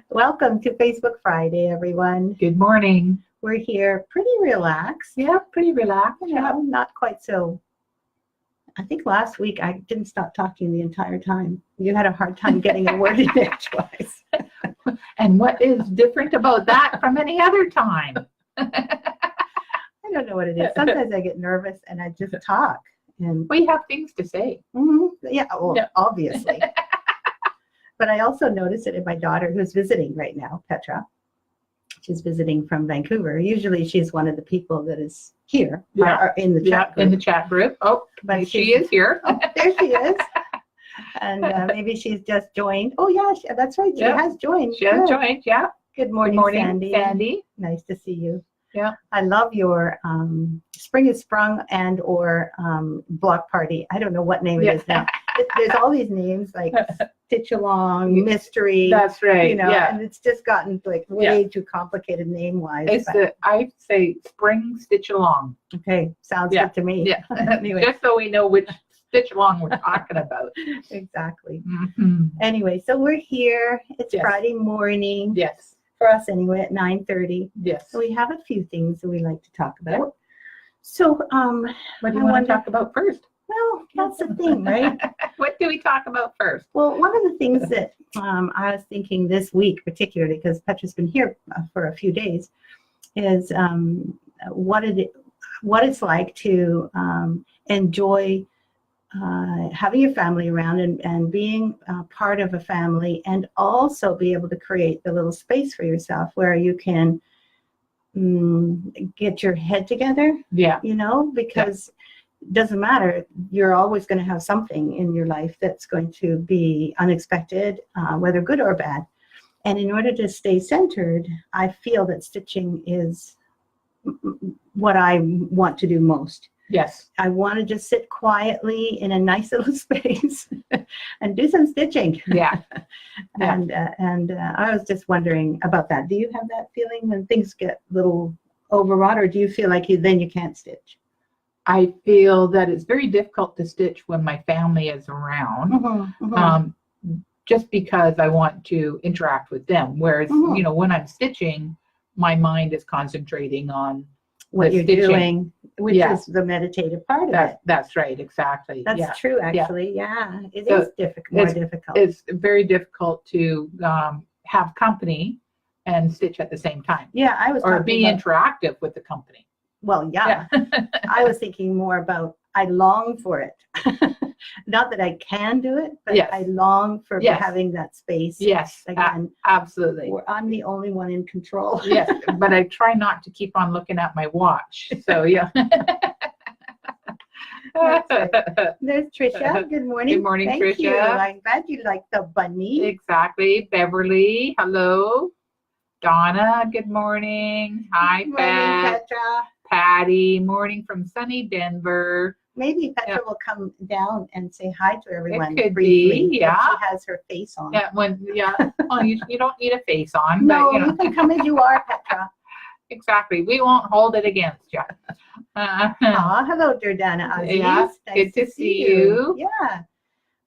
Welcome to Facebook Friday, everyone. Good morning. We're here pretty relaxed. Yeah, pretty relaxed. Not quite so. I think last week I didn't stop talking the entire time. You had a hard time getting a word in there twice. And what is different about that from any other time? I don't know what it is. Sometimes I get nervous and I just talk. And we have things to say. Yeah, well, yeah. Obviously. But I also noticed it in my daughter who's visiting right now, Petra. She's visiting from Vancouver. Usually she's one of the people that is here in the chat group. In the chat group. Oh, but she is here. Oh, there she is. And maybe she's just joined. Oh, yeah, that's right. She has joined. She has joined, yeah. Good morning, Sandy. Nice to see you. Yeah. I love your Spring is Sprung and or block party. I don't know what name it is now. There's all these names like Stitch Along, Mystery. That's right. You know, and it's just gotten like way too complicated name-wise. I say Spring Stitch Along. Okay, sounds good to me. Yeah. Anyway. Just so we know which Stitch Along we're talking about. Exactly. Mm-hmm. Anyway, so we're here. It's Friday morning. Yes. For us anyway at 9:30. Yes. So we have a few things that we like to talk about. Yep. So what do you want to talk about first? Well, that's the thing, right? What do we talk about first? Well, one of the things that I was thinking this week, particularly because Petra's been here for a few days, is what it's like to enjoy having your family around and being part of a family, and also be able to create the little space for yourself where you can get your head together. Yeah. You know, because it doesn't matter. You're always going to have something in your life that's going to be unexpected, whether good or bad. And in order to stay centered, I feel that stitching is what I want to do most. Yes. I want to just sit quietly in a nice little space and do some stitching. Yeah. And I was just wondering about that. Do you have that feeling when things get a little overwrought, or do you feel like then you can't stitch? I feel that it's very difficult to stitch when my family is around, just because I want to interact with them. Whereas, you know, when I'm stitching, my mind is concentrating on what you're doing, which is the meditative part of it. That's right, exactly. That's true, actually. Yeah, it is more difficult. It's very difficult to have company and stitch at the same time. Yeah, I was or be interactive with the company. Well, yeah. I was thinking more about I long for it. Not that I can do it, but I long for having that space. Yes, again, absolutely. Where I'm the only one in control. Yes, but I try not to keep on looking at my watch. So, yeah. Right. There's Tricia. Good morning. Good morning, Thank Tricia. You. I'm glad you like the bunny. Exactly. Beverly, hello. Donna, good morning. Hi, good morning, Petra. Patty, morning from sunny Denver. Maybe Petra will come down and say hi to everyone. It could briefly, be, yeah. She has her face on. Yeah, well, you don't need a face on. No, but, you can come as you are, Petra. Exactly. We won't hold it agast you. Hello, Jordana Aziz. Yeah, nice good to see you. Yeah.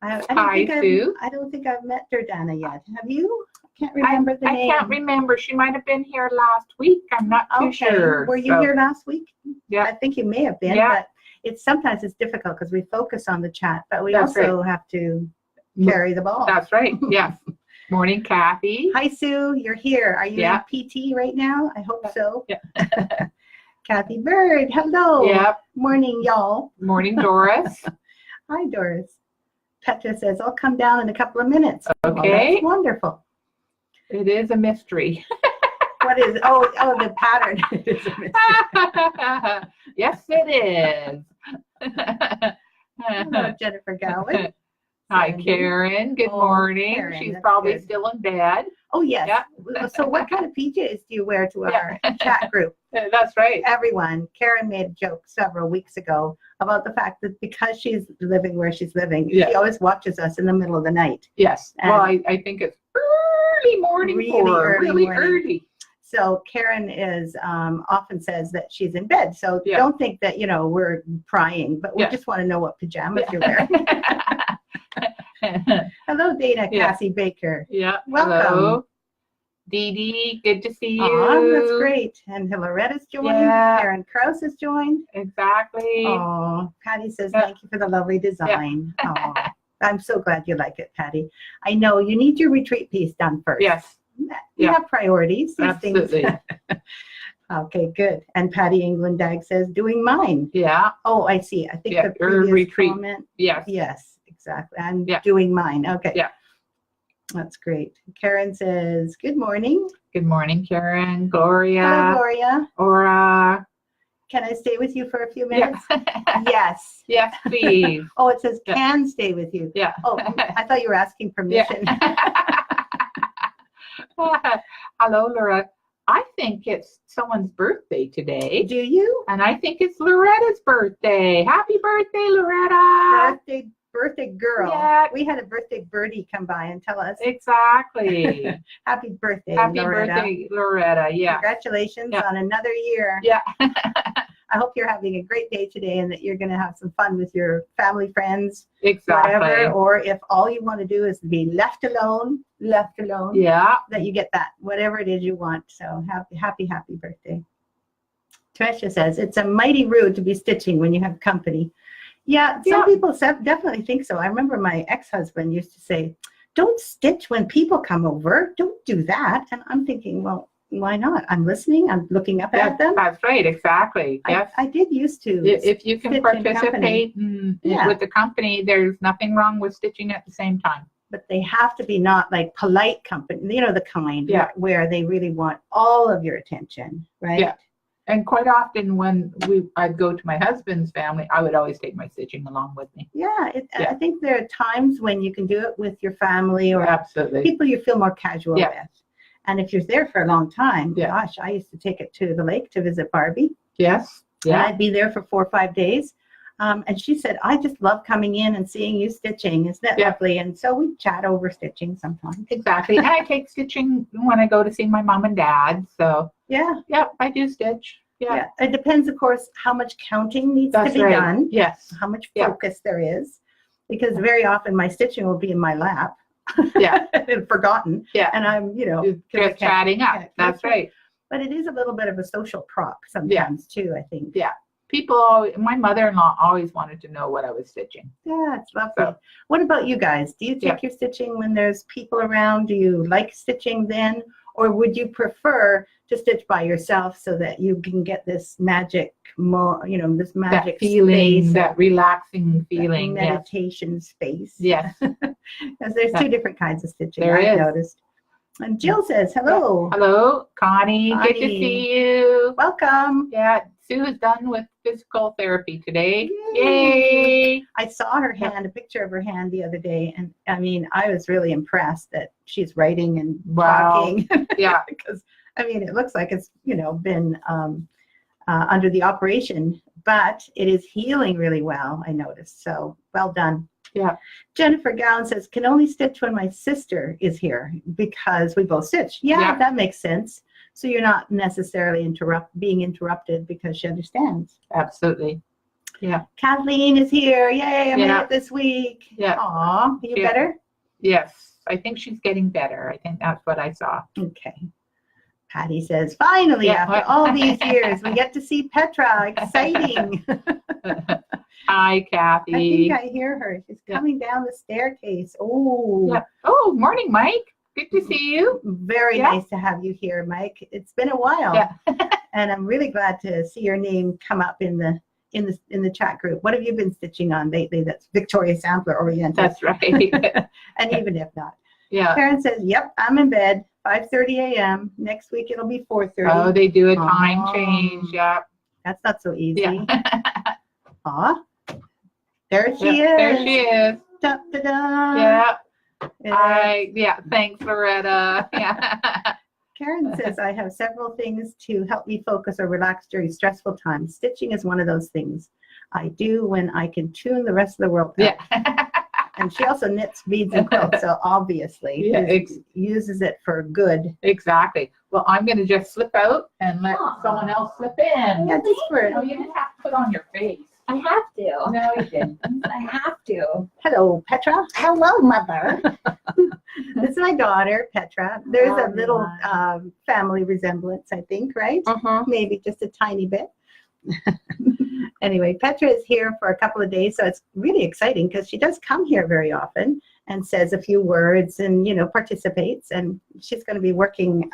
I don't think I've met Jordana yet. Have you? Can't remember the name. I can't remember. She might have been here last week. I'm not too sure. Were you here last week? Yeah. I think you may have been, but sometimes it's difficult because we focus on the chat, but we also have to carry the ball. That's right. Yes. Morning, Kathy. Hi, Sue. You're here. Are you in PT right now? I hope so. Yeah. Kathy Bird. Hello. Yep. Morning, y'all. Morning, Doris. Hi, Doris. Petra says, I'll come down in a couple of minutes. Okay. Oh, that's wonderful. It is a mystery. What is? Oh, the pattern. It is a mystery. Yes, it is. Hello, Jennifer Gowan. Hi, Karen. Good morning. Karen, she's probably still in bed. Oh, yes. Yeah. So what kind of PJs do you wear to our chat group? That's right. Everyone. Karen made a joke several weeks ago about the fact that because she's living where she's living, she always watches us in the middle of the night. Yes. Well, I think it's early morning really early. So Karen is often says that she's in bed. So don't think that, we're prying, but we just want to know what pajamas you're wearing. Hello, Dana Yeah. Cassie Baker. Yeah. Welcome. Hello. Dee Dee, good to see you. Aw, that's great. And Loretta's joined. Yeah. Karen Krause has joined. Exactly. Oh, Patty says, Yeah. thank you for the lovely design. Oh, I'm so glad you like it, Patty. I know you need your retreat piece done first. Yes. You Yeah. have priorities. These Absolutely. Things. Okay, good. And Patty England Dag says, doing mine. Yeah. Oh, I see. I think Yeah, the your previous retreat. comment. Yes. Yes, exactly. I'm Yeah. doing mine. Okay. Yeah. That's great. Karen says, good morning. Good morning, Karen, Gloria, Hello, Gloria. Aura. Can I stay with you for a few minutes? Yeah. Yes. Yes, please. Oh, it says Yeah. can stay with you. Yeah. Oh, I thought you were asking permission. Hello, Laura. I think it's someone's birthday today, Do you? and I think it's Loretta's birthday. Happy birthday, Loretta! Birthday girl. Yeah. We had a birthday birdie come by and tell us Exactly. happy birthday, Happy Loretta. birthday, Loretta. Yeah. Congratulations Yeah. on another year. Yeah. I hope you're having a great day today and that you're going to have some fun with your family, friends, Exactly. whatever. Or if all you want to do is be left alone, Yeah. that you get that, whatever it is you want. So happy birthday. Tresha says, it's a mighty rude to be stitching when you have company. Yeah, some people definitely think so. I remember my ex-husband used to say, don't stitch when people come over. Don't do that. And I'm thinking, well, why not? I'm listening. I'm looking up at them. That's right. Exactly. Yes. I did used to. If you can stitch in participate Yeah. with the company, there's nothing wrong with stitching at the same time. But they have to be not like polite company, you know, the kind where they really want all of your attention, right? Yeah. And quite often when I'd go to my husband's family, I would always take my stitching along with me. Yeah, I think there are times when you can do it with your family or Absolutely. people you feel more casual with. And if you're there for a long time, Yeah. gosh, I used to take it to the lake to visit Barbie. Yes. And Yeah. I'd be there for 4 or 5 days. And she said, I just love coming in and seeing you stitching. Isn't that lovely? And so we chat over stitching sometimes. Exactly. And I take stitching when I go to see my mom and dad. So Yeah. yeah, I do stitch. Yeah. It depends, of course, how much counting needs That's to be right. done. Yes. How much focus there is. Because very often my stitching will be in my lap. Yeah. And forgotten. Yeah. And I'm, Just chatting up. That's right. But it is a little bit of a social prop sometimes too, I think. Yeah. People, my mother-in-law always wanted to know what I was stitching. Yeah, it's lovely. So, what about you guys? Do you take your stitching when there's people around? Do you like stitching then? Or would you prefer to stitch by yourself so that you can get this magic, this magic that feeling, space, that relaxing feeling, that meditation space? Yes. Because there's two different kinds of stitching, I've noticed. And Jill says, hello. Hello, Connie. Good to see you. Welcome. Yeah, Sue is done with physical therapy today. Yay! I saw her hand, a picture of her hand the other day, and I mean, I was really impressed that she's writing and talking. Yeah. Because, I mean, it looks like it's, been under the operation, but it is healing really well, I noticed. So, well done. Yeah. Jennifer Gowan says, can only stitch when my sister is here because we both stitch. Yeah, that makes sense. So you're not necessarily being interrupted because she understands. Absolutely. Yeah. Kathleen is here. Yay, I made it this week. Yeah. Aw, are you better? Yes. I think she's getting better. I think that's what I saw. Okay. Patty says, finally, after all these years, we get to see Petra. Exciting. Hi, Kathy. I think I hear her. She's coming down the staircase. Oh. Yeah. Oh, morning, Mike. Good to see you. Very nice to have you here, Mike. It's been a while. Yeah. And I'm really glad to see your name come up in the chat group. What have you been stitching on lately that's Victoria Sampler oriented? That's right. And even if not. Yeah. Karen says, yep, I'm in bed. 5:30 a.m. Next week it'll be 4:30. Oh, they do a time change. Yeah. That's not so easy. Yeah. Aw. There she is. There she is. Da, da, da. Yeah. Thanks, Loretta. Yeah. Karen says, I have several things to help me focus or relax during stressful times. Stitching is one of those things I do when I can tune the rest of the world out. Yeah. And she also knits beads and quilts, so obviously uses it for good. Exactly. Well, I'm going to just slip out and let someone else slip in. Yeah, just for you didn't have to put on your face. I have to. No, you didn't. I have to. Hello, Petra. Hello, mother. This is my daughter, Petra. There's Hello, a little everyone. family resemblance, I think, right? Maybe just a tiny bit. Anyway, Petra is here for a couple of days, so it's really exciting because she does come here very often and says a few words and, participates. And she's going to be working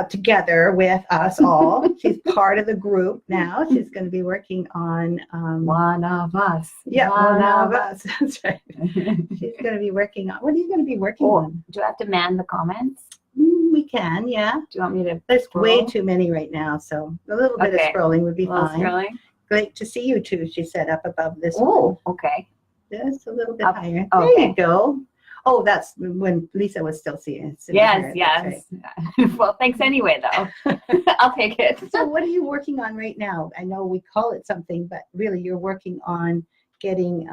together with us all. She's part of the group now. She's going to be working on One of us. yeah, one of us. That's right. She's going to be working on. What are you going to be working on? Do I have to man the comments? We can, yeah. Do you want me to? There's way scroll? too many right now, so a little bit of Okay. scrolling would be A little fine. scrolling? Great to see you too. She said up above this one. Oh, okay. Just a little bit Up. higher. Okay. There you go. Oh, that's when Lisa was still sitting Yes, here. That's yes. Well, thanks anyway, though. I'll take it. right. So what are you working on right now? I know we call it something, but really you're working on getting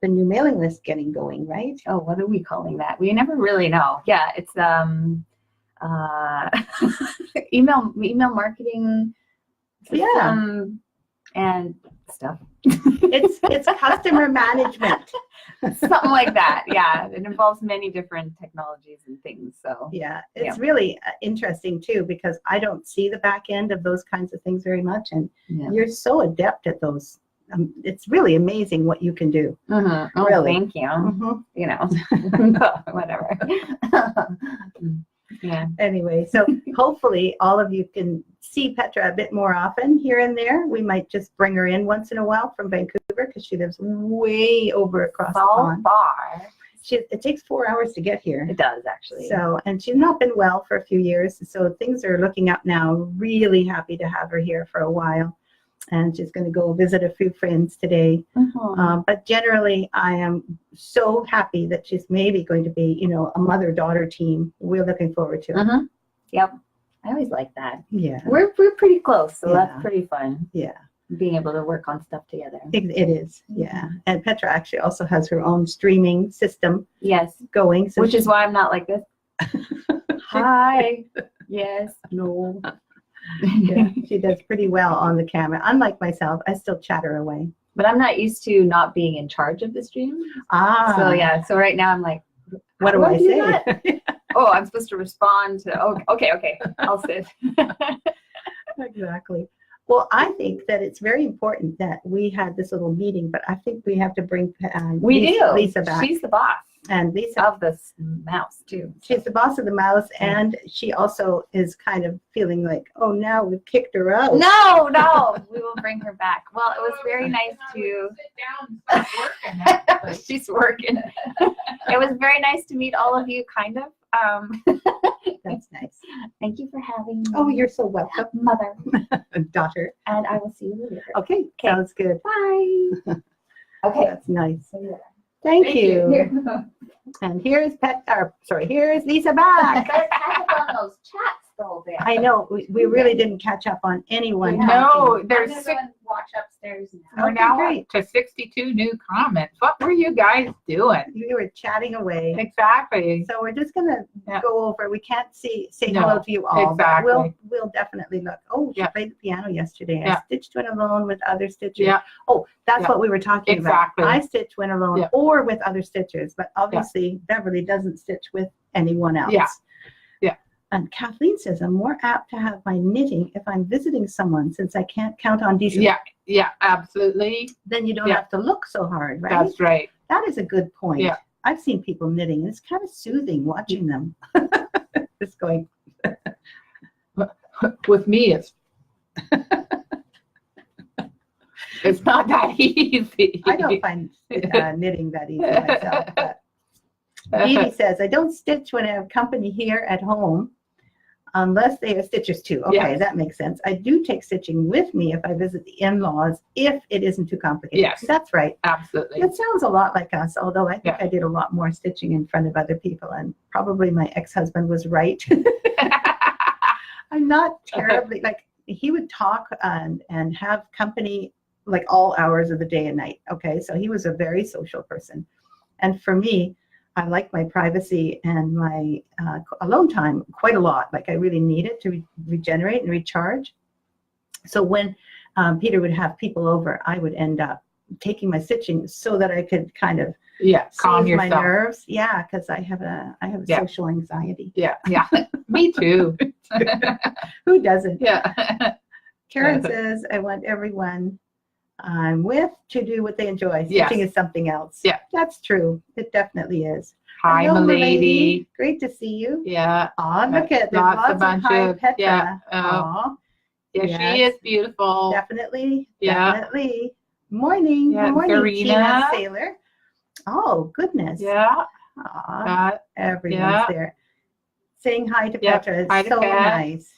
the new mailing list getting going, right? Oh, what are we calling that? We never really know. Yeah, it's email marketing system and stuff. It's customer management. Something like that. Yeah, it involves many different technologies and things. So Yeah, it's really interesting too because I don't see the back end of those kinds of things very much, and yeah. you're so adept at those. It's really amazing what you can do. Oh, Really. thank you. Mhm. You know, whatever. Yeah. Anyway, so hopefully all of you can see Petra a bit more often here and there. We might just bring her in once in a while from Vancouver because she lives way over across the So pond. far, It takes 4 hours to get here. it does actually. So, and she's not been well for a few years, so things are looking up now. Really happy to have her here for a while. And she's going to go visit a few friends today. But generally, I am so happy that she's maybe going to be, a mother-daughter team. We're looking forward to it. Yep. I always like that. Yeah. We're pretty close, so Yeah. that's pretty fun. Yeah, Being able to work on stuff together. it is. Yeah. And Petra actually also has her own streaming system Yes. going. So Which is why I'm not like this. Hi. Yes. No. yeah, she does pretty well on the camera. Unlike myself, I still chatter away. But I'm not used to not being in charge of the stream. Ah. So yeah. So right now I'm like, What do how I do say? that? Oh, I'm supposed to respond to. Oh, okay. I'll sit. Exactly. Well, I think that it's very important that we had this little meeting, but I think we have to bring Lisa back. She's the boss And Lisa, of this mouse too. she's the boss of the mouse, and she also is kind of feeling like, oh, now we've kicked her out. No, we will bring her back. Well, it was very nice to. Sit down and start working. She's working. It was very nice to meet all of you, kind of. That's nice. Thank you for having me. Oh, you're so welcome, mother. daughter. And I will see you later. Okay, sounds good. Bye. Okay. That's nice. So, yeah. Thank you. Here. And here's here's Lisa back. Better catch up on those chats though, there. I know we really didn't catch up on anyone. No, talking. there's I'm gonna go and watch upstairs now. We're Okay, now great. up to 62 new comments. What were you guys doing? We were chatting away. Exactly. So we're just gonna Yeah. go over. We can't say No, hello to you all, exactly. but we'll definitely look. Oh, she Yeah. played the piano yesterday. Yeah. I stitched when alone with other stitchers. Yeah. Oh, that's Yeah. what we were talking Exactly. about. I stitch when alone Yeah. or with other stitchers, but obviously Beverly doesn't stitch with anyone else. Yeah. Yeah. And Kathleen says I'm more apt to have my knitting if I'm visiting someone since I can't count on decent. Yeah, absolutely. Then you don't Yeah. have to look so hard, right? That's right. That is a good point. Yeah. I've seen people knitting, and it's kind of soothing watching them. Just going, With me, it's not that easy. I don't find knitting that easy myself. But Edie says, I don't stitch when I have company here at home unless they are stitchers too. Okay, Yes. that makes sense. I do take stitching with me if I visit the in-laws, if it isn't too complicated. Yes. That's right. Absolutely. It sounds a lot like us, although I think Yeah. I did a lot more stitching in front of other people, and probably my ex-husband was right. I'm not terribly, like, he would talk and have company like all hours of the day and night. Okay, so he was a very social person. And for me, I like my privacy and my alone time quite a lot. Like I really need it to regenerate and recharge. So when Peter would have people over, I would end up taking my stitching so that I could kind of calm soothe my yourself. nerves. Yeah, because I have a social anxiety. Yeah. Me too. Who doesn't? Yeah. Karen says, I want everyone I'm with to do what they enjoy. Stitching is something else. Yeah. That's true. It definitely is. Hi, Hello, milady. Great to see you. Yeah. Look at, there's lots of hi, Petra. Yeah. Aw, Yes, she is beautiful. definitely. Yeah. Definitely. Morning. Yeah, Morning, Karina. Tina Sailor. Oh, goodness. Yeah. Aw, everyone's there. Saying hi to Petra. Hi It's to so Pat. nice.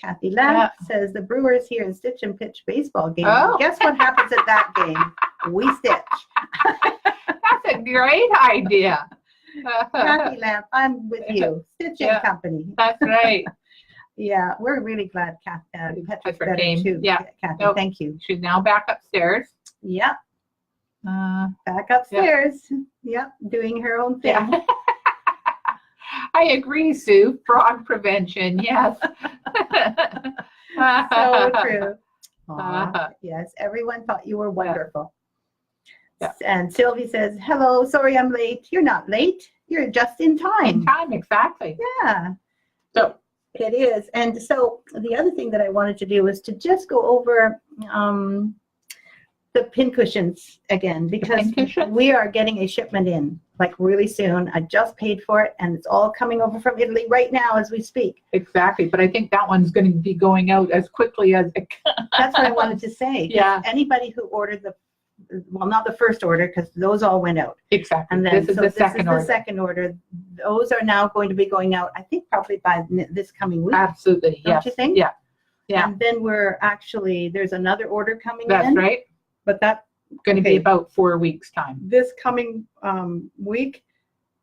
Kathy Lamp says the Brewers here in Stitch and Pitch baseball game. Oh. Guess what happens at that game? We stitch. That's a great idea. Kathy Lamp, I'm with you. Stitching Company. That's right. Yeah, we're really glad Petra's Petra better came. too. Yeah. Kathy, Nope. thank you. She's now back upstairs. Yep, back upstairs. Yep, doing her own thing. Yeah. I agree, Sue. Fraud prevention. Yes. So true. Aw, yes, everyone thought you were wonderful. Yeah. And Sylvie says, hello, sorry I'm late. You're not late. You're just in time. In time, exactly. Yeah. So it is. And so the other thing that I wanted to do was to just go over the pincushions again, because we are getting a shipment in like really soon. I just paid for it and it's all coming over from Italy right now as we speak. Exactly. But I think that one's going to be going out as quickly as it can. That's what I wanted to say. Yeah. Anybody who ordered well, not the first order because those all went out. Exactly. And then this is the second order. Those are now going to be going out, I think, probably by this coming week. Absolutely. Don't you think? Yeah. Yeah. And then there's another order coming in. That's right. But that's going to be about 4 weeks' time. This coming week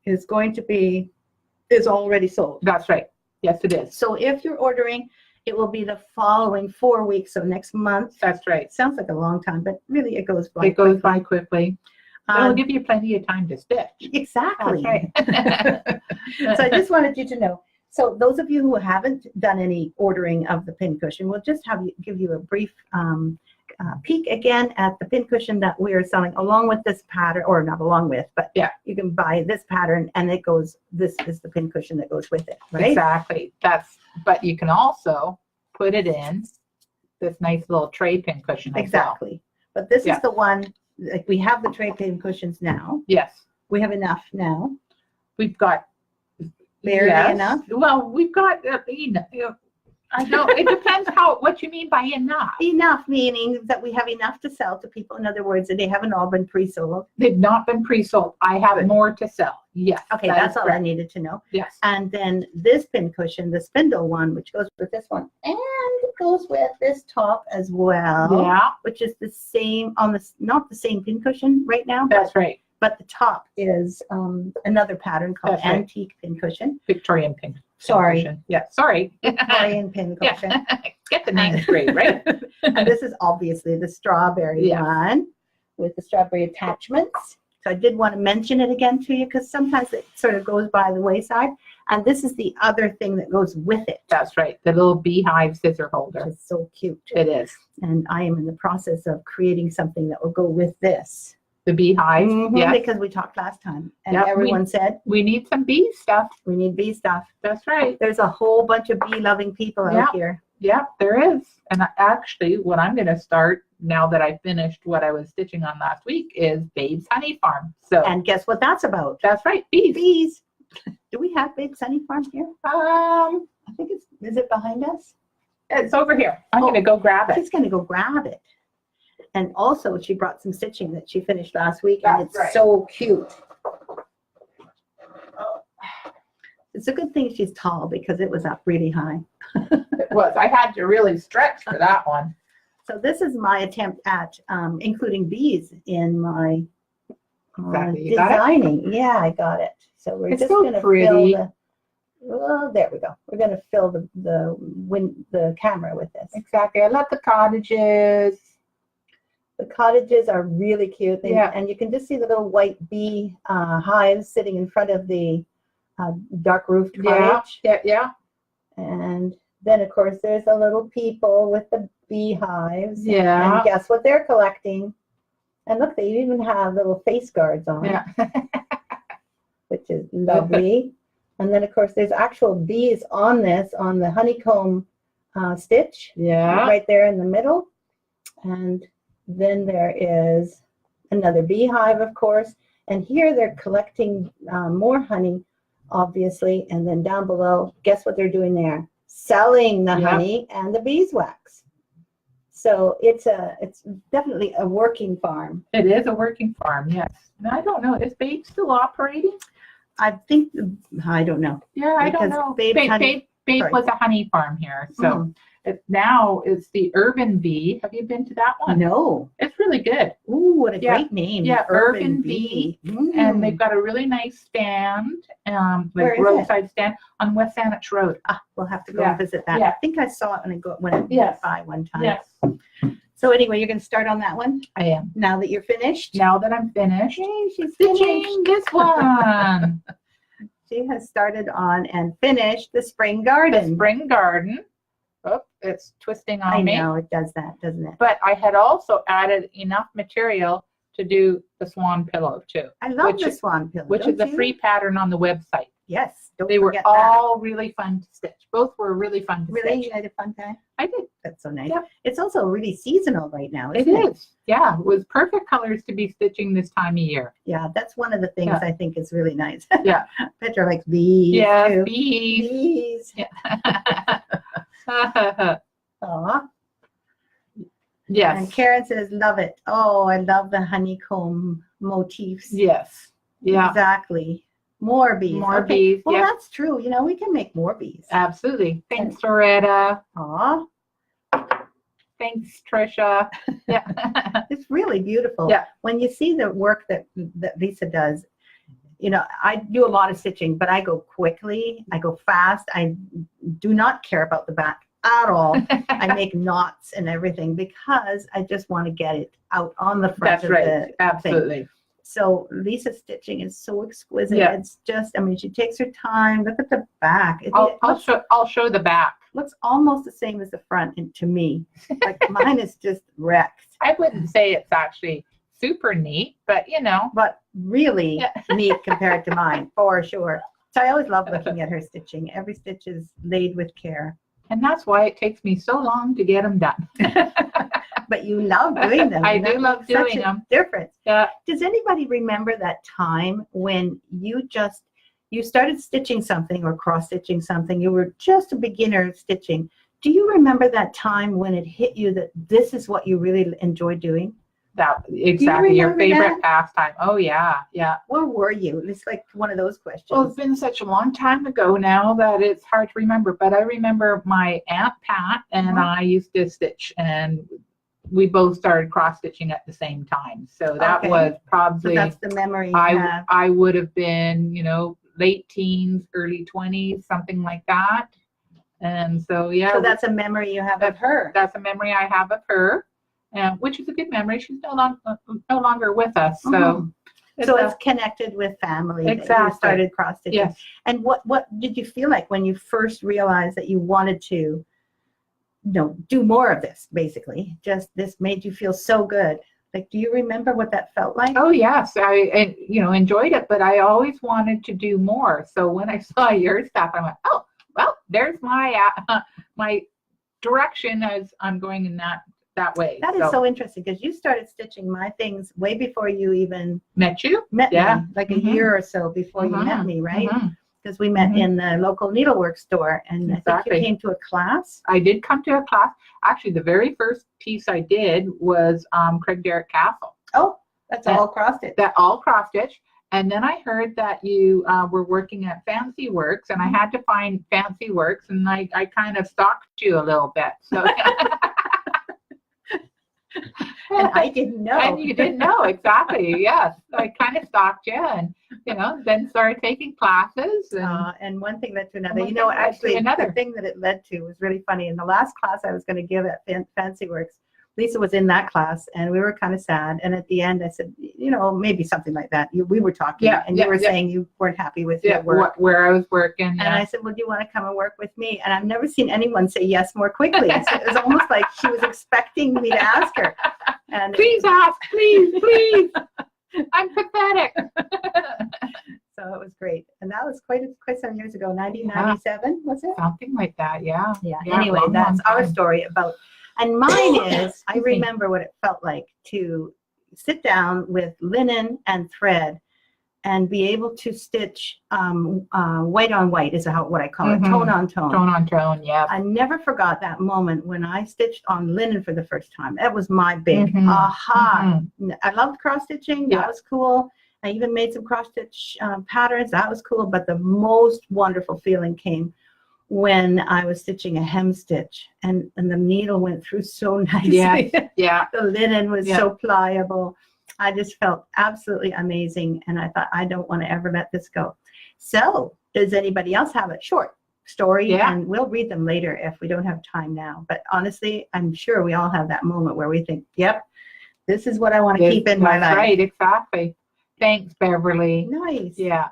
is already sold. That's right. Yes, it is. So if you're ordering, it will be the following 4 weeks. So next month. That's right. Sounds like a long time, but really it goes by. It goes by quickly. It'll give you plenty of time to stitch. Exactly. That's right. So I just wanted you to know. So those of you who haven't done any ordering of the pincushion, we'll just give you a brief peek again at the pincushion that we are selling along with this pattern, or not along with, but you can buy this pattern and this is the pincushion that goes with it, right? Exactly. But you can also put it in this nice little tray pincushion. Exactly. But this is the one, like we have the tray pincushions now. Yes. We have enough now. We've got barely enough. Well, we've got I know it depends what you mean by enough. Enough meaning that we have enough to sell to people. In other words, that they haven't all been pre-sold. They've not been pre-sold. I have more to sell. Yes. Okay, that's all I needed to know. Yes. And then this pincushion, the spindle one, which goes with this one, and it goes with this top as well. Yeah. Which is the same not the same pincushion right now. That's right. But the top is another pattern called antique pincushion. Victorian pincussion. Sorry. Yeah, sorry. Victorian pincushion. Get the name straight, right? And this is obviously the strawberry one with the strawberry attachments. So I did want to mention it again to you because sometimes it sort of goes by the wayside. And this is the other thing that goes with it. That's right. The little beehive scissor holder. Which is so cute. It is. And I am in the process of creating something that will go with this. The beehive, because we talked last time, and everyone said we need some bee stuff. We need bee stuff. That's right. There's a whole bunch of bee-loving people out here. Yeah, there is. And actually, what I'm going to start now that I finished what I was stitching on last week is Babe's Honey Farm. So, and guess what that's about? That's right, bees. Bees. Do we have Babe's Honey Farm here? I think is it behind us? It's over here. I'm going to go grab it. She's going to go grab it. And also, she brought some stitching that she finished last week, and it's so cute. It's a good thing she's tall because it was up really high. It was. I had to really stretch for that one. So this is my attempt at including bees in my designing. Yeah, I got it. So we're just going to fill there we go. We're going to fill the camera with this. Exactly. I love the cottages. The cottages are really cute. And you can just see the little white bee hives sitting in front of the dark roofed cottage. Yeah. And then, of course, there's the little people with the beehives. Yeah. And guess what they're collecting? And look, they even have little face guards on, Yeah. which is lovely. And then, of course, there's actual bees on the honeycomb stitch. Yeah. Right there in the middle. And then there is another beehive, of course. And here they're collecting more honey, obviously. And then down below, guess what they're doing there? Selling the honey and the beeswax. So it's definitely a working farm. It is a working farm, yes. And I don't know, is Babe still operating? I don't know. Yeah, I don't Because know. Babe Babe sorry. was a honey farm here. So now it's the Urban Bee. Have you been to that one? No. It's really good. Ooh, what a great name. Yeah, Urban Bee. And they've got a really nice stand, Where like is roadside stand on West Saanich Road. We'll have to go and visit that. Yeah. I think I saw it when I went Yes. by one time. Yes, So anyway, you're going to start on that one I am. now that you're finished? Now that I'm finished, Yay, she's finished. stitching this one. She has started on and finished the spring garden. The spring garden. Oh, it's twisting on I me. know, it does that, doesn't it? But I had also added enough material to do the swan pillow too, I love which the is- swan pillow. which don't is a you? free pattern on the website. Yes, don't They were forget that. all really fun to stitch. Both were really fun to Really, stitch. you had a fun time? I did. That's so nice. Yep. It's also really seasonal right now, It isn't it? is. Yeah, it was perfect colors to be stitching this time of year. Yeah, that's one of the things Yeah. I think is really nice. Yeah. Petra likes bees. Yeah, too. bees. Bees. Aw. Yes. And Karen says, love it. Oh, I love the honeycomb motifs. Yes. Yeah. Exactly. More bees. More Okay. bees. Well, Yeah. that's true. You know, we can make more bees. Absolutely. Thanks, Loretta. Aw, Thanks, Trisha. Yeah. it's really beautiful. Yeah. When you see the work that Lisa does, you know, I do a lot of stitching, but I go quickly. I go fast. I do not care about the back at all. I make knots and everything because I just want to get it out on the front That's of right. the thing. Absolutely. So Lisa's stitching is so exquisite. Yeah. It's just, I mean, she takes her time. Look at the back. It I'll show the back. looks almost the same as the front to me. Like mine is just wrecked, I wouldn't say it's actually super neat, but you know. but really Yeah. neat compared to mine, for sure. So I always love looking at her stitching. Every stitch is laid with care. And that's why it takes me so long to get them done. But you love doing them. I and do that love makes such doing a them. difference. Yeah. Does anybody remember that time when you started stitching something or cross stitching something? You were just a beginner stitching. Do you remember that time when it hit you that this is what you really enjoy doing? That exactly your remember favorite pastime. Oh yeah, yeah. Where were you? It's like one of those questions. Well, it's been such a long time ago now that it's hard to remember. But I remember my Aunt Pat and I used to stitch, and we both started cross stitching at the same time. So that Okay. was So probably that's the memory you have. I would have been, late teens, early 20s, something like that. And so yeah, So that's a memory you have of her. that's a memory I have of her, which is a good memory. She's no longer with us, so Mhm. So a- it's connected with family. That you Exactly. started cross stitching. yes. And what did you feel like when you first realized that you wanted to, do more of this? Basically, just this made you feel so good. Like, do you remember what that felt like? Oh yes, I enjoyed it, but I always wanted to do more. So when I saw your stuff, I went, oh well, there's my my direction as I'm going in that way. That is so interesting because you started stitching my things way before you even met you. met Yeah. me, like Mhm. a year or so before you met Mhm. me, right? Mhm. Because we met Mhm. in the local needlework store, and I think Exactly. you came to a class. I did come to a class. Actually, the very first piece I did was Craig Derrick Castle. Oh, that's all cross stitch. That all cross stitch. And then I heard that you were working at Fancy Works, and I had to find Fancy Works, and I kind of stalked you a little bit. So. And I didn't know. And you didn't know, exactly. Yes, I kind of stalked you, and then started taking classes. And one thing led to another. One thing led to Actually, another. the thing that it led to was really funny. In the last class I was going to give at Fancy Works, Lisa was in that class, and we were kind of sad. And at the end, I said, maybe something like that. We were talking, and you were saying you weren't happy with your work. Where I was working. And I said, well, do you want to come and work with me? And I've never seen anyone say yes more quickly. So it was almost like she was expecting me to ask her. And please ask, please. I'm pathetic. So it was great. And that was quite some years ago, 1997, was it? Something like that, yeah. Anyway, that's our story about, and mine is, I remember what it felt like to sit down with linen and thread and be able to stitch white on white is what I call it, tone on tone. Tone on tone, yeah. I never forgot that moment when I stitched on linen for the first time. That was my big aha. I loved cross stitching. That was cool. I even made some cross stitch patterns. That was cool. But the most wonderful feeling came when I was stitching a hem stitch, and the needle went through so nicely. Yeah. The linen was so pliable. I just felt absolutely amazing, and I thought, I don't want to ever let this go. So does anybody else have a short story? And we'll read them later if we don't have time now. But honestly, I'm sure we all have that moment where we think, yep, this is what I want to keep in my life. That's right, exactly. Thanks, Beverly. Nice. Yeah.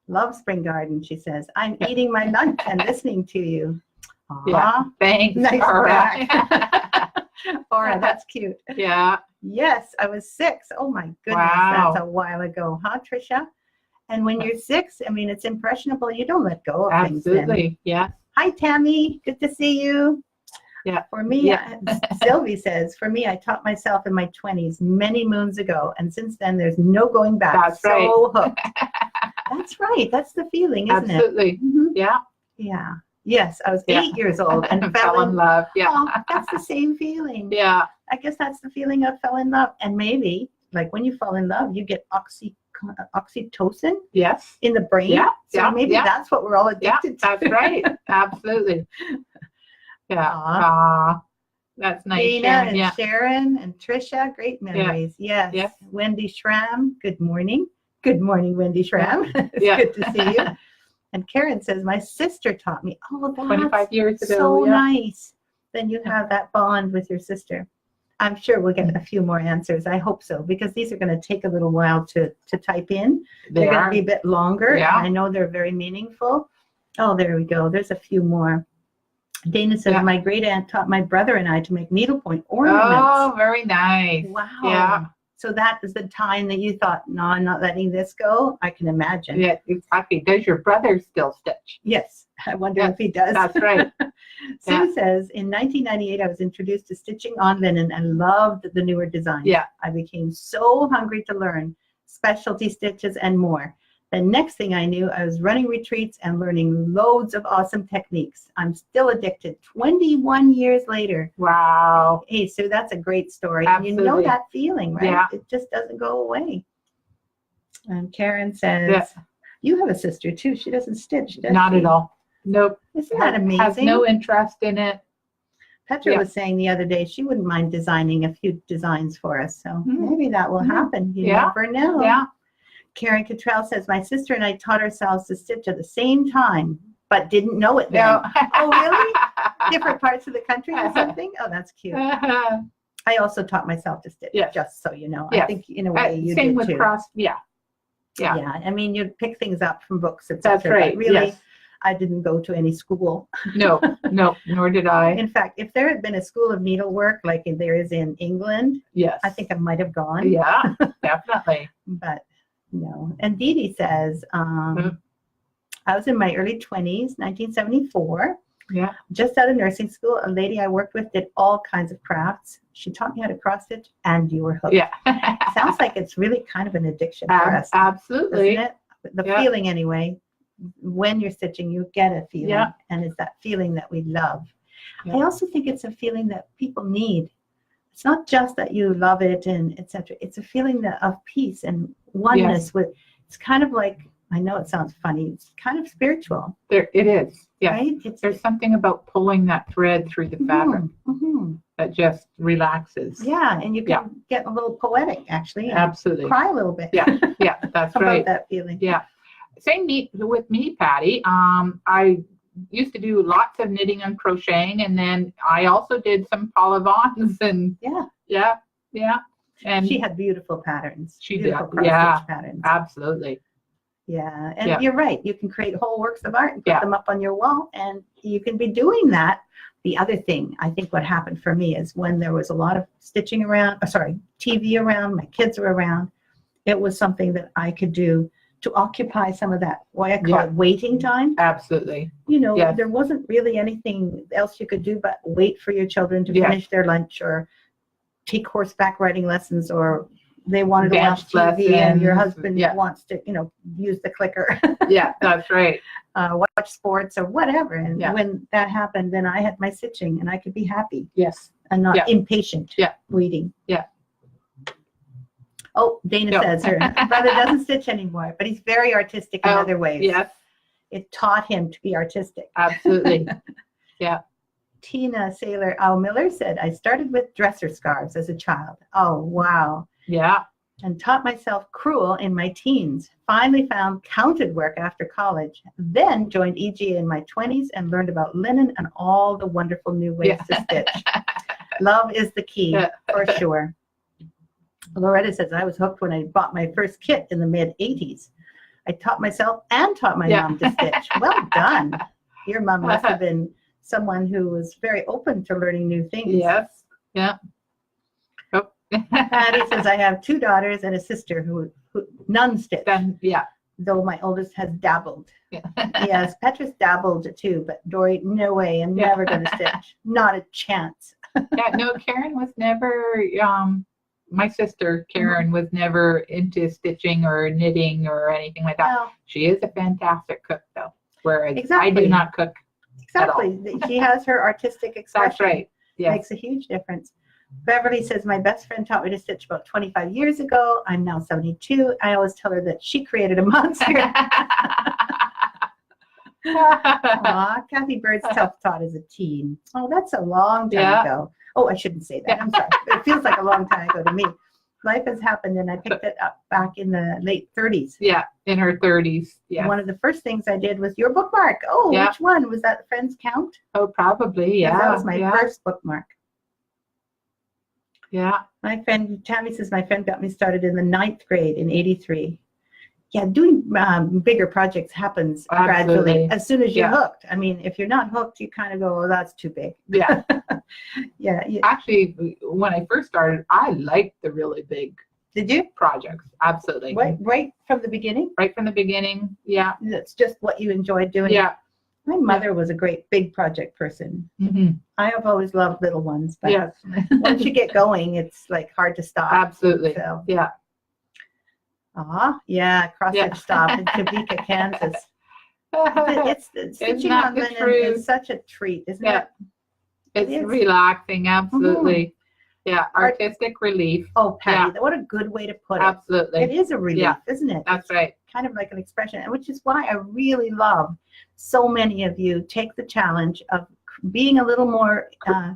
Love Spring Garden, she says. I'm eating my lunch and listening to you. Aww. Yeah. Thanks, nice Aura. Aura, that's cute. Yeah. Yes, I was 6. Oh my goodness, Wow. that's a while ago, huh, Tricia? And when you're 6, I mean, it's impressionable. You don't let go of things then. Absolutely, yeah. Hi, Tammy. Good to see you. Yeah. For me, Sylvie says, for me, I taught myself in my 20s many moons ago, and since then, there's no going back. That's right. So hooked. That's right. That's the feeling, isn't Absolutely. it? Mm-hmm. Yeah. Yeah. Yes, I was 8 years old and fell in love. Yeah. Oh, that's the same feeling. Yeah. I guess that's the feeling of fell in love. And maybe, like when you fall in love, you get oxytocin Yes. in the brain. Yeah. So maybe that's what we're all addicted to. That's right. Absolutely. Yeah. That's nice. Dana Sharon. and Sharon and Tricia, great memories. Yes. Yes. Wendy Schramm, good morning. Good morning, Wendy Schramm. It's Yeah. good to see you. And Karen says, my sister taught me. Oh, that's 25 years ago. so yeah. nice. Then you have that bond with your sister. I'm sure we'll get a few more answers. I hope so, because these are going to take a little while to type in. They're going to be a bit longer. Yeah. And I know they're very meaningful. Oh, there we go. There's a few more. Dana says, my great aunt taught my brother and I to make needlepoint ornaments. Oh, very nice. Wow. Yeah. So that is the time that you thought, no, I'm not letting this go. I can imagine. Yeah, exactly. Does your brother still stitch? Yes. I wonder if he does. That's right. Sue says, in 1998, I was introduced to stitching on linen and loved the newer designs. Yeah. I became so hungry to learn specialty stitches and more. The next thing I knew, I was running retreats and learning loads of awesome techniques. I'm still addicted 21 years later. Wow. Hey, Sue, that's a great story. Absolutely. You know that feeling, right? Yeah. It just doesn't go away. And Karen says, you have a sister too. She doesn't stitch, does Not she? at all. Nope. Isn't that amazing? Has no interest in it. Petra was saying the other day she wouldn't mind designing a few designs for us. So maybe that will happen. You never know. Yeah. Karen Cottrell says, my sister and I taught ourselves to stitch at the same time, but didn't know it then. No. Oh, really? Different parts of the country or something? Oh, that's cute. I also taught myself to stitch, just so you know. Yes. I think in a way you same did with too. cross. Yeah. Yeah. I mean, you'd pick things up from books, etc. That's right. But really, yes. I didn't go to any school. No, nor did I. In fact, if there had been a school of needlework like there is in England, Yes. I think I might have gone. Yeah, definitely. But no. And Dee Dee says, I was in my early 20s, 1974. Yeah. Just out of nursing school, a lady I worked with did all kinds of crafts. She taught me how to cross stitch, and you were hooked. Yeah. Sounds like it's really kind of an addiction for us. Absolutely. Isn't it? The feeling anyway. When you're stitching, you get a feeling, and it's that feeling that we love. I also think it's a feeling that people need. It's not just that you love it and etc. It's a feeling of peace and oneness with. It's kind of like, I know it sounds funny. It's kind of spiritual. It is. Yeah. Right? There's something about pulling that thread through the fabric that just relaxes. Yeah, and you can get a little poetic actually. And absolutely. Cry a little bit. Yeah. That's about right. that feeling. Yeah. Same with me, Patty. I used to do lots of knitting and crocheting, and then I also did some Paula Vaughn's, and yeah. And she had beautiful patterns. She beautiful did, yeah, cross-stitch patterns. absolutely. Yeah, and you're right. You can create whole works of art and put Yeah. them up on your wall, and you can be doing that. The other thing, I think what happened for me is when there was a lot of stitching around, TV around, my kids were around, it was something that I could do to occupy some of that, why I call it waiting time. Absolutely. You know, Yes. there wasn't really anything else you could do but wait for your children to Yes. finish their lunch or take horseback riding lessons, or they wanted to Dance watch TV and your lessons, husband yeah. wants to, use the clicker. Yeah, that's right. Watch sports or whatever. And Yeah. when that happened, then I had my stitching and I could be happy Yes. and not Yeah. impatient Yeah. waiting. Yeah. Oh, Dana No. says her brother doesn't stitch anymore, but he's very artistic in other ways. Yes, It taught him to be artistic. absolutely. Tina Sailor Miller said, I started with dresser scarves as a child. Oh, wow. Yeah. And taught myself crewel in my teens. Finally found counted work after college. Then joined EGA in my 20s and learned about linen and all the wonderful new ways to stitch. Love is the key, for sure. Loretta says, I was hooked when I bought my first kit in the mid-'80s. I taught myself and taught my mom to stitch. Well done. Your mom must have been someone who was very open to learning new things. Yes. Yeah. Oh. Patty says, I have 2 daughters and a sister who none stitch, Then, yeah. though my oldest has dabbled. Yeah. Yes, Petra's dabbled too, but Dory, no way, I'm never going to stitch. Not a chance. Yeah, no, Karen was never, my sister Karen was never into stitching or knitting or anything like that. Well, She is a fantastic cook, though, whereas I Exactly. do not cook. exactly. She has her artistic expression. That's right. Yes. Makes a huge difference. Beverly says, my best friend taught me to stitch about 25 years ago. I'm now 72. I always tell her that she created a monster. Aw, Kathy Bird's self-taught as a teen. Oh, that's a long time ago. Oh, I shouldn't say that. I'm sorry. It feels like a long time ago to me. Life has happened, and I picked it up back in the late 30s. Yeah, in her 30s. Yeah. One of the first things I did was your bookmark. Oh, Yeah. which one? Was that Friends Count? Oh, probably. Yeah. That was my yeah. first bookmark. Yeah. My friend, Tammy says, my friend got me started in the 9th grade in '83. Yeah, doing bigger projects happens gradually Absolutely. as soon as you're Yeah. hooked. I mean, if you're not hooked, you kind of go, oh, that's too big. Yeah. Yeah. Actually, when I first started, I liked the really big Did you? projects. Absolutely. Right from the beginning? Right from the beginning. Yeah. That's just what you enjoyed doing? Yeah. My mother was a great big project person. Mm-hmm. I have always loved little ones, but Yes. once you get going, it's like hard to stop. Absolutely. So, Yeah. yeah, cross-stitch stop in Topeka, Kansas. It's stitching that on the linen truth? is such a treat, isn't Yeah. it? It's is. relaxing. Absolutely. Yeah. Artistic relief. Oh, Patty, what a good way to put it. Absolutely. It is a relief, Yeah. isn't it? That's right. Kind of like an expression, which is why I really love so many of you take the challenge of being a little more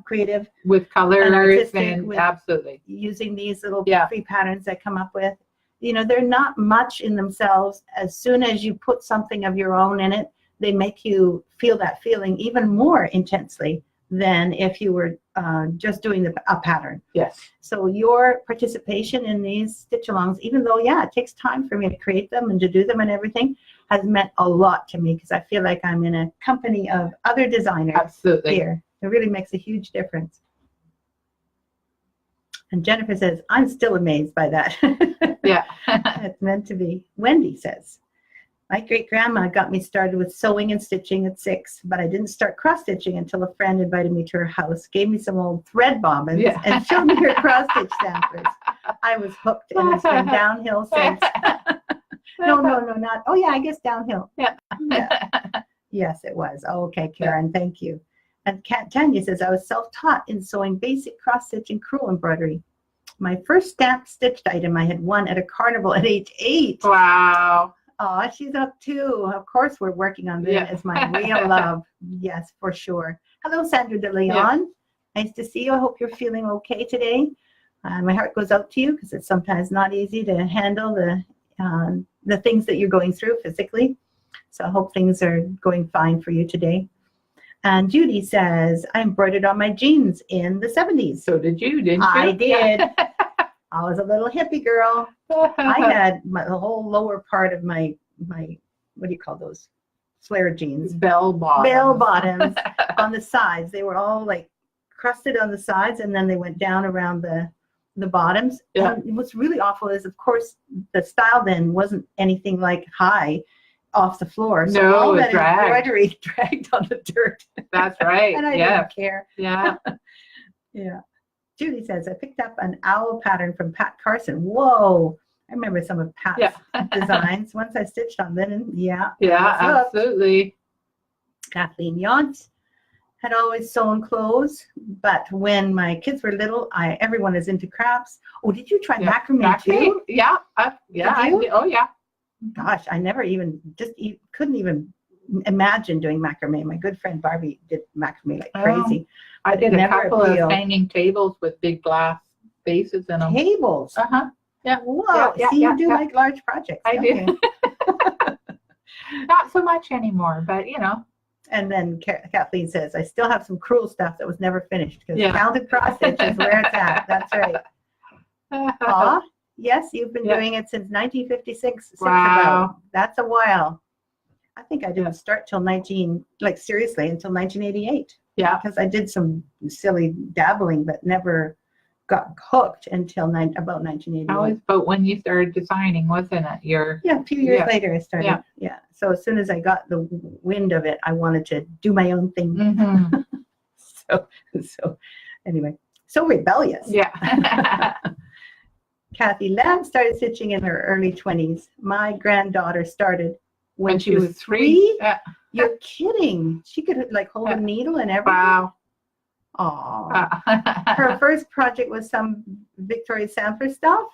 creative, With colors artistic, and with- absolutely. using these little Yeah. free patterns I come up with. They're not much in themselves. As soon as you put something of your own in it, they make you feel that feeling even more intensely than if you were just doing a pattern. Yes. So your participation in these stitch-alongs, even though, it takes time for me to create them and to do them and everything, has meant a lot to me because I feel like I'm in a company of other designers Absolutely. here. It really makes a huge difference. And Jennifer says, I'm still amazed by that. Yeah. It's meant to be. Wendy says, my great-grandma got me started with sewing and stitching at 6, but I didn't start cross-stitching until a friend invited me to her house, gave me some old thread bobbins, and showed me her cross-stitch samples. I was hooked, and it's been downhill since. No, not. Oh, yeah, I guess downhill. Yeah. Yes, it was. Oh, okay, Karen, thank you. And Tanya says, I was self-taught in sewing basic cross-stitch and crewel embroidery. My first stamped stitched item I had won at a carnival at age 8. Wow. Oh, she's up too. Of course, we're working on that. Yeah. It's my real love. Yes, for sure. Hello, Sandra De Leon. Nice to see you. I hope you're feeling okay today. My heart goes out to you because it's sometimes not easy to handle the things that you're going through physically. So I hope things are going fine for you today. And Judy says, I embroidered on my jeans in the 70s. So did you, didn't you? I did. Yeah. I was a little hippie girl. I had the whole lower part of my, what do you call those? Flare jeans. Bell bottoms. Bell bottoms on the sides. They were all like crusted on the sides, and then they went down around the bottoms. Yeah. And what's really awful is, of course, the style then wasn't anything like high off the floor. So No, all it that dragged. embroidery dragged on the dirt. That's right. And I Yeah. didn't care. Yeah. Yeah. Judy says, I picked up an owl pattern from Pat Carson. Whoa. I remember some of Pat's Yeah. designs. Once I stitched on linen. Yeah. Yeah, thumbs up. absolutely. Kathleen Yaunt had always sewn clothes, but when my kids were little, everyone is into crafts. Oh, did you try Yeah. macrame too? Yeah. Yeah. Did you? Oh, yeah. Gosh, I never even couldn't even imagine doing macrame. My good friend Barbie did macrame like crazy. I did a never couple of appealed. hanging tables with big glass bases in them. Tables. Uh-huh. Yeah. Whoa. Yeah, See, yeah, you do yeah. like large projects. I don't do. you? Not so much anymore, but you know. And then Kathleen says, I still have some cruel stuff that was never finished because Yeah. counted cross stitch is where it's at. That's right. Aw, yes, you've been Yeah. doing it since 1956. Wow. About. That's a while. I think I didn't start till seriously, until 1988. Yeah. Because I did some silly dabbling, but never got hooked until about 1988. That was about when you started designing, wasn't it? Yeah, a few years Yeah. later I started. Yeah. So as soon as I got the wind of it, I wanted to do my own thing. Mm-hmm. So anyway, so rebellious. Yeah. Kathy Lamb started stitching in her early 20s. My granddaughter started when she was 3. Yeah. You're kidding. She could like hold a needle and everything. Wow. Aw. Her first project was some Victoria Sanford stuff.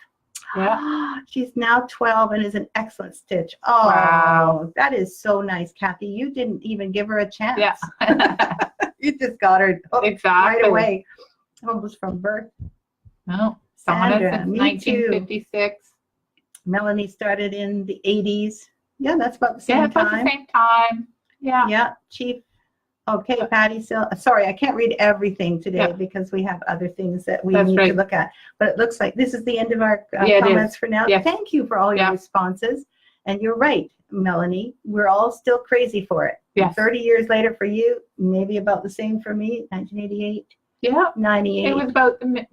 Yeah. She's now 12 and is an excellent stitch. Oh, Wow. that is so nice, Kathy. You didn't even give her a chance. Yeah. You just got her hooked Exactly. right away. Almost from birth. No. Someone Sandra, since me 1956. Melanie started in the 80s. Yeah, that's about the Yeah, same about time. the same time. Yeah. Yeah, Chief. Okay, Patty. So sorry, I can't read everything today Yeah. because we have other things that we That's need to right. look at. But it looks like this is the end of our Yeah, it comments is. for now. Yes. Thank you for all your Yeah. responses. And you're right, Melanie. We're all still crazy for it. Yes. 30 years later for you, maybe about the same for me. 1988, Yeah. 98, It was about the,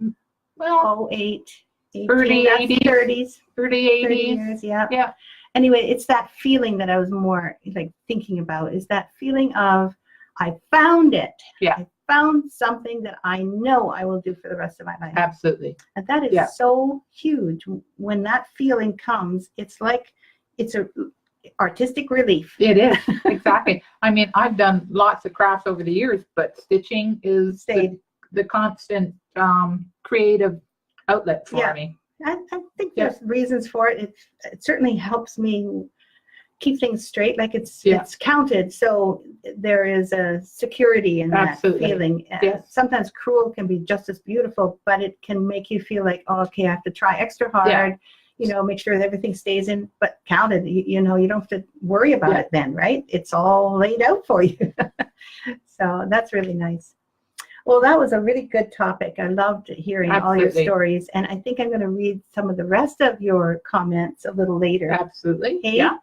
08, 18, Early that's 80s. 30s. 30, 30 80s. years, yeah. Yeah. Anyway, it's that feeling that I was more like thinking about, is that feeling of I found it. Yeah. I found something that I know I will do for the rest of my life. Absolutely. And that is Yeah. so huge. When that feeling comes, it's like it's a artistic relief. It is. Exactly. I mean, I've done lots of crafts over the years, but stitching is the constant creative outlet for Yeah. me. I think there's reasons for it. It certainly helps me keep things straight, like it's counted, so there is a security in that Absolutely. feeling. Yes. Sometimes cruel can be just as beautiful, but it can make you feel like, oh, okay, I have to try extra hard, make sure that everything stays in, but counted, you don't have to worry about it then, right? It's all laid out for you. So that's really nice. Well, that was a really good topic. I loved hearing all your stories, and I think I'm going to read some of the rest of your comments a little later. Absolutely. Okay? Yeah.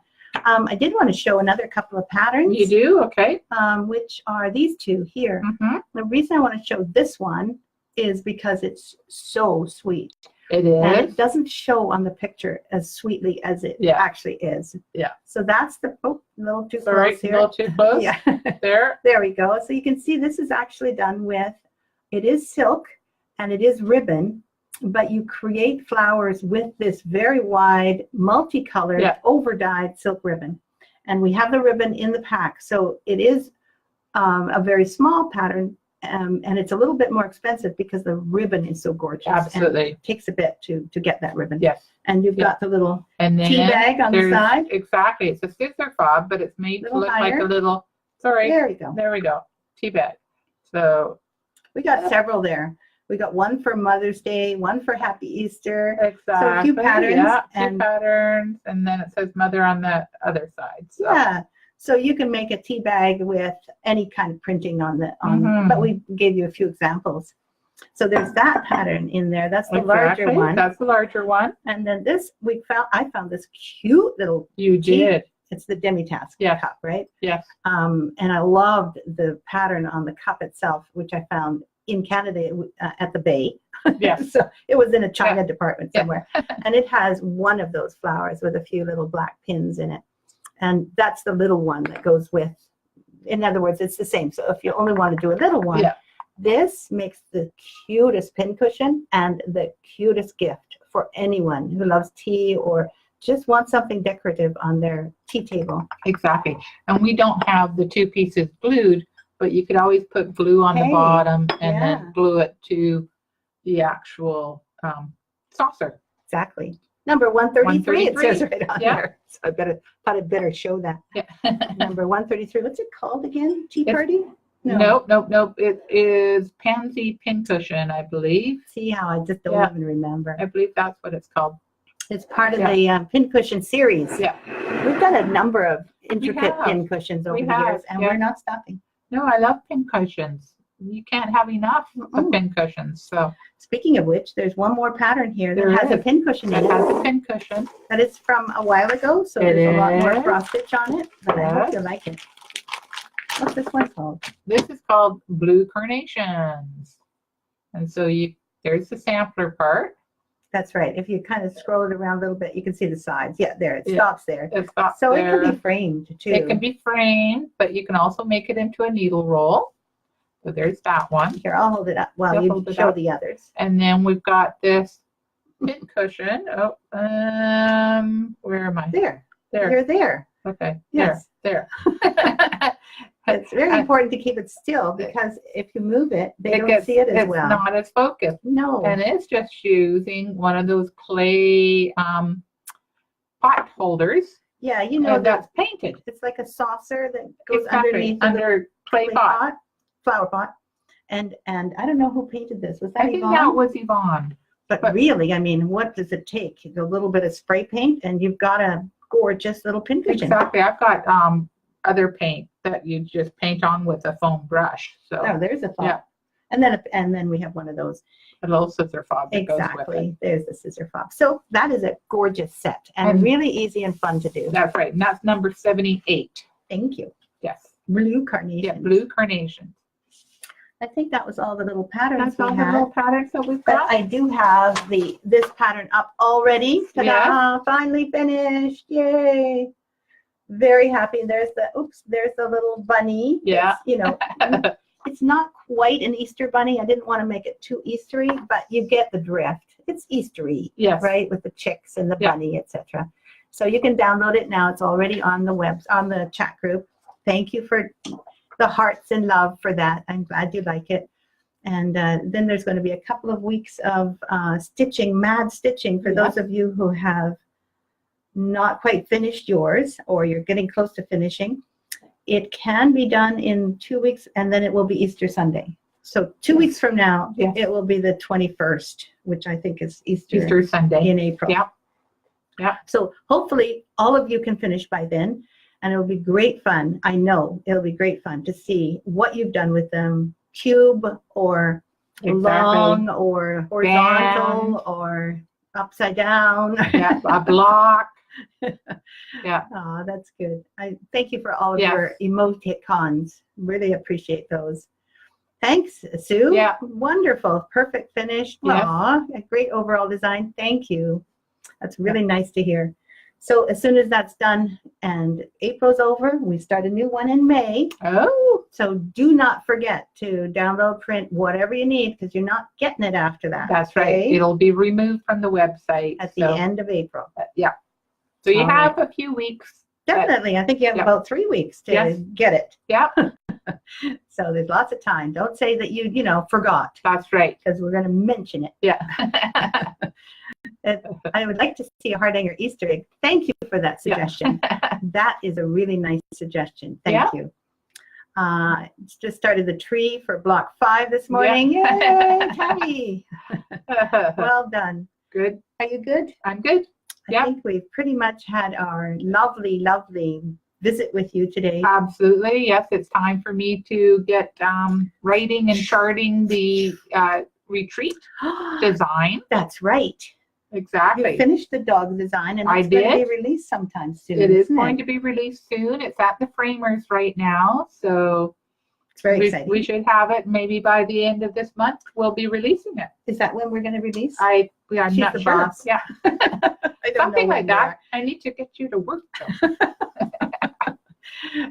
I did want to show another couple of patterns. You do? Okay. Which are these two here. Mm-hmm. The reason I want to show this one is because it's so sweet. It And is. it doesn't show on the picture as sweetly as it actually is. Yeah. So that's the little too Sorry, close here. a little too close. Yeah. There. There we go. So you can see this is actually done with, it is silk and it is ribbon, but you create flowers with this very wide, multicolored, over-dyed silk ribbon. And we have the ribbon in the pack. So it is a very small pattern, and it's a little bit more expensive because the ribbon is so gorgeous. Absolutely. And it takes a bit to get that ribbon. Yes. And you've got the little and then tea bag on the there's- side. Exactly. It's a scissor fob, but it's made to Little look like higher. a little, sorry. There we go. There we go. Tea bag. So. We got several there. We got one for Mother's Day, one for Happy Easter. Exactly. So a few patterns. Yeah, and two patterns. And then it says mother on the other side. So. yeah. So you can make a tea bag with any kind of printing on Mhm. but we gave you a few examples. So there's that pattern in there. That's the larger Exactly. one. That's the larger one. And then this, I found this cute little You tea. did. It's the demi-task Yes. cup, right? Yes. And I loved the pattern on the cup itself, which I found in Canada at the Bay. Yes. So it was in a China department Yeah. somewhere. And it has one of those flowers with a few little black pins in it. And that's the little one that goes with, in other words, it's the same. So if you only want to do a little one, Yeah. this makes the cutest pincushion and the cutest gift for anyone who loves tea or just wants something decorative on their tea table. Exactly. And we don't have the two pieces glued, but you could always put glue on the Hey, bottom and yeah. then glue it to the actual saucer. Exactly. Number 133, it 133. says right on Yeah. there. So I thought I'd better show that. Yeah. Number 133. What's it called again? Tea It's- party? Nope. It is pansy pincushion, I believe. See how I just don't Yeah. even remember. I believe that's what it's called. It's part of the pincushion series. Yeah. We've done a number of intricate have. pincushions over We the have, years, and yeah. we're not stopping. No, I love pincushions. You can't have enough of Mm-mm. pincushions. So Speaking of which, there's one more pattern here that There has a is. pincushion in it has it. a pincushion. That is from a while ago, so It there's a lot more is. cross stitch on it. But I hope Yes. you like it. What's this one called? This is called Blue Carnations. And so there's the sampler part. That's right. If you kind of scroll it around a little bit, you can see the sides. Yeah, there. It Yeah. stops there. It's got So there. it can be framed too. It can be framed, but you can also make it into a needle roll. So there's that one. Here, I'll hold it up while Yeah, you hold it show up. the others. And then we've got this pin cushion. Oh, where am I? There. There. You're there. Okay. Yes. There. It's very I- important to keep it still because if you move it, they don't gets, see it as it's well. not as focused. No. And it's just using one of those clay pot holders. Yeah, you know and that that's painted. it's like a saucer that goes Exactly, underneath the under clay pot. flower pot. And I don't know who painted this. Was that I think Yvonne? that was Yvonne. But really, I mean, what does it take? A little bit of spray paint and you've got a gorgeous little pincushion. Exactly. I've got other paint that you just paint on with a foam brush. So Oh, there's a fob. Yeah. And then we have one of those. a little scissor fob that goes with it. Exactly. There's the scissor fob. So that is a gorgeous set and And- really easy and fun to do. That's right. And that's number 78. Thank you. Yes. Blue carnation. Yeah, blue carnation. I think that was all the little patterns That's we all the had. little patterns that we've But got. I do have this pattern up already. Ta-da! Yeah. Finally finished. Yay. Very happy. There's the little bunny. Yeah. It's, you know, it's not quite an Easter bunny. I didn't want to make it too Eastery, but you get the drift. It's Eastery, Yes. right? With the chicks and the Yeah. bunny, etc. So you can download it now. It's already on the chat group. Thank you for the hearts and love for that. I'm glad you like it. And then there's going to be a couple of weeks of mad stitching for those of you who have not quite finished yours or you're getting close to finishing. It can be done in 2 weeks and then it will be Easter Sunday. So 2 weeks from now, Yes. it will be the 21st, which I think is Easter Sunday. in April. Yeah. Yeah. So hopefully all of you can finish by then. And it'll be great fun. I know it'll be great fun to see what you've done with them. Cube or long or horizontal or upside down. Yeah, a block. Yeah. Oh, that's good. I thank you for all of Yes. your emoticons. Really appreciate those. Thanks, Sue. Yeah. Wonderful. Perfect finish. Yes. Aw, a great overall design. Thank you. That's really nice to hear. So as soon as that's done and April's over, we start a new one in May. Oh, So do not forget to download, print, whatever you need, because you're not getting it after that. that's right. okay? It'll be removed from the website. At the so, end of April. Yeah. So you All have a few weeks. Definitely. I think you have Yeah. about 3 weeks to Yes. get it. Yeah, So there's lots of time. Don't say that you forgot, that's right. because we're going to mention it. Yeah. I would like to see a heart hanger Easter egg. Thank you for that Yeah. suggestion. That is a really nice suggestion. Thank you. Just started the tree for block 5 this morning. Yay, Tammy. Well done. Good. Are you good? I'm good. I Yeah. think we've pretty much had our lovely, lovely visit with you today. Absolutely. Yes, it's time for me to get writing and charting the retreat design. That's right. Exactly. You finished the dog design, and I it's going to be did. released sometime soon. It is isn't going it? to be released soon. It's at the framers right now, so It's very exciting. we should have it maybe by the end of this month. We'll be releasing it. Is that when we're going to release? I'm She's not the sure. boss. Yeah, I don't something know like when they that. I need to get you to work. Though.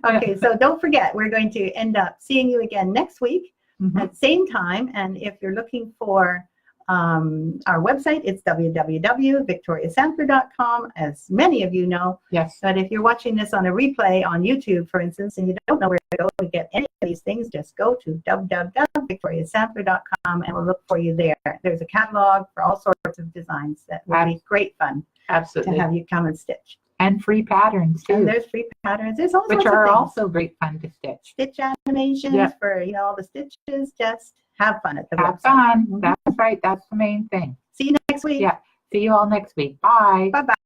Okay, so don't forget, we're going to end up seeing you again next week Mhm. at the same time. And if you're looking for our website, it's www.victoriasanford.com, as many of you know. Yes. But if you're watching this on a replay on YouTube, for instance, and you don't know where to go to get any of these things, just go to www.victoriasanford.com and we'll look for you there. There's a catalog for all sorts of designs that will be great fun to Absolutely. have you come and stitch. And free patterns And too, there's free patterns. There's all which sorts are of things. also great fun to stitch. Stitch animations Yep. for all the stitches. Just have fun at the Have website. fun. Mhm. That's right. That's the main thing. See you next week. Yeah. See you all next week. Bye. Bye bye.